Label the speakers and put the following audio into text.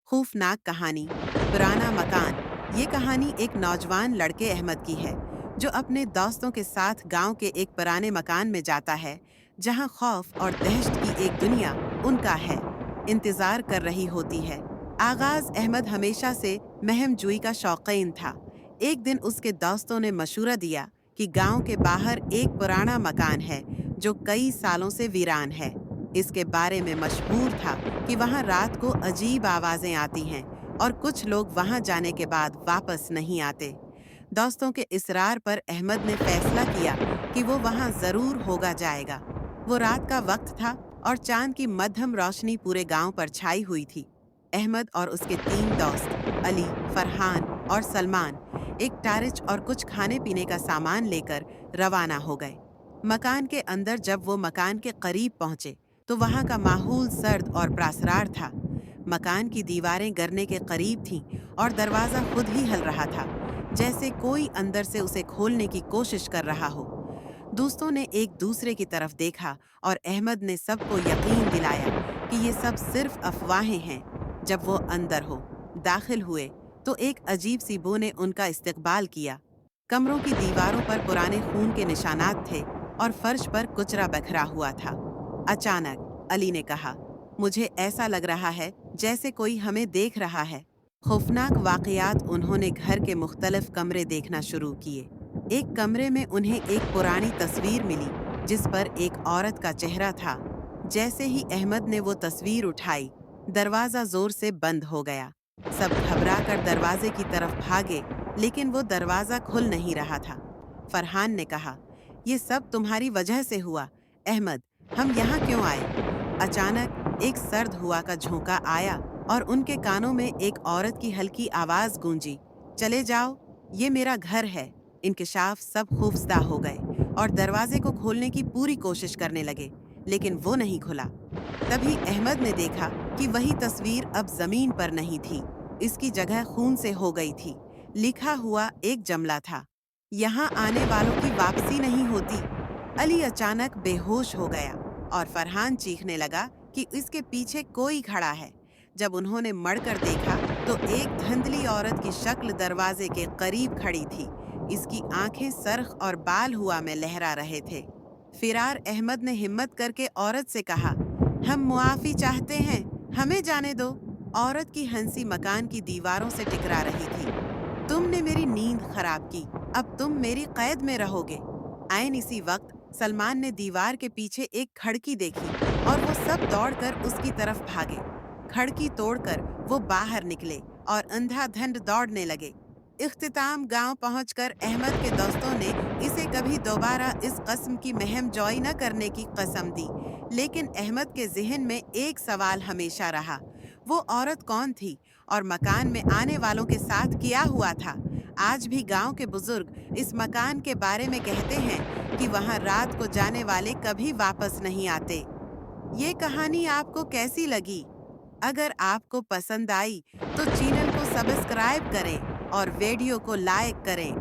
Speaker 1: खौफनाक कहानी, पुराना मकान। ये कहानी एक नौजवान लड़के अहमद की है जो अपने दोस्तों के साथ गांव के एक पुराने मकान में जाता है जहां खौफ और दहशत की एक दुनिया उनका है इंतजार कर रही होती है। आगाज अहमद हमेशा से महम जुई का शौकीन था। एक दिन उसके दोस्तों ने मशूरा दिया कि गांव के बाहर एक पुराना मकान है जो कई सालों से वीरान है। इसके बारे में मशहूर था कि वहां रात को अजीब आवाजें आती हैं और कुछ लोग वहां जाने के बाद वापस नहीं आते। दोस्तों के इसरार पर अहमद ने फैसला किया कि वो वहां जरूर होगा जाएगा। वो रात का वक्त था और चांद की मध्यम रोशनी पूरे गांव पर छाई हुई थी। अहमद और उसके 3 दोस्त अली, फरहान और सलमान एक टारिच और कुछ खाने पीने का सामान लेकर रवाना हो गए। मकान के अंदर जब वो मकान के करीब पहुंचे तो वहां का माहौल सर्द और प्रासरार था। मकान की दीवारें गिरने के करीब थीं और दरवाजा खुद ही हिल रहा था, जैसे कोई अंदर से उसे खोलने की कोशिश कर रहा हो। दोस्तों ने एक दूसरे की तरफ देखा और अहमद ने सबको यकीन दिलाया कि ये सब सिर्फ अफवाहें हैं। जब वो अंदर दाखिल हुए तो एक अजीब सी बू ने उनका इस्तकबाल किया। कमरों की दीवारों पर पुराने खून के निशानात थे और फर्श पर कुचरा बिखरा हुआ था। अचानक अली ने कहा, मुझे ऐसा लग रहा है जैसे कोई हमें देख रहा है। खौफनाक वाकयात। उन्होंने घर के मुख्तलिफ कमरे देखना शुरू किए। एक कमरे में उन्हें एक पुरानी तस्वीर मिली जिस पर एक औरत का चेहरा था। जैसे ही अहमद ने वो तस्वीर उठाई, दरवाजा जोर से बंद हो गया। सब घबराकर दरवाजे की तरफ भागे, लेकिन वो दरवाजा खुल नहीं रहा था। फरहान ने कहा, ये सब तुम्हारी वजह से हुआ। अहमद, हम यहाँ क्यों आए? अचानक एक सर्द हुआ का झोंका आया और उनके कानों में एक औरत की हल्की आवाज गूंजी, चले जाओ, ये मेरा घर है। इंकशाफ। सब खौफजदा हो गए और दरवाजे को खोलने की पूरी कोशिश करने लगे, लेकिन वो नहीं खुला। तभी अहमद ने देखा कि वही तस्वीर अब जमीन पर नहीं थी, इसकी जगह खून से हो गई थी। लिखा हुआ एक जुमला था, यहाँ आने वालों की वापसी नहीं होती। अली अचानक बेहोश हो गया और फरहान चीखने लगा कि इसके पीछे कोई खड़ा है। जब उन्होंने मड़कर देखा तो एक धुंधली औरत की शक्ल दरवाजे के करीब खड़ी थी। इसकी आंखें सरख और बाल हुआ में लहरा रहे थे। फिरार अहमद ने हिम्मत करके औरत से कहा, हम मुआफी चाहते हैं, हमें जाने दो। औरत की हंसी मकान की दीवारों से टकरा रही थी। तुमने मेरी नींद खराब की, अब तुम मेरी कैद में रहोगे। ऐन इसी वक्त सलमान ने दीवार के पीछे एक खिड़की देखी और वो सब दौड़कर उसकी तरफ भागे। खिड़की तोड़कर वो बाहर निकले और अंधाधुंध दौड़ने लगे। इख्तिताम। गांव पहुंचकर अहमद के दोस्तों ने इसे कभी दोबारा इस कस्म की महम जॉय न करने की कसम दी, लेकिन अहमद के ज़हन में एक सवाल हमेशा रहा, वो औरत कौन थी और मकान में आने वालों के साथ क्या हुआ था। आज भी गांव के बुजुर्ग इस मकान के बारे में कहते हैं कि वहां रात को जाने वाले कभी वापस नहीं आते। ये कहानी आपको कैसी लगी? अगर आपको पसंद आई तो चैनल को सब्सक्राइब करें और वीडियो को लाइक करें।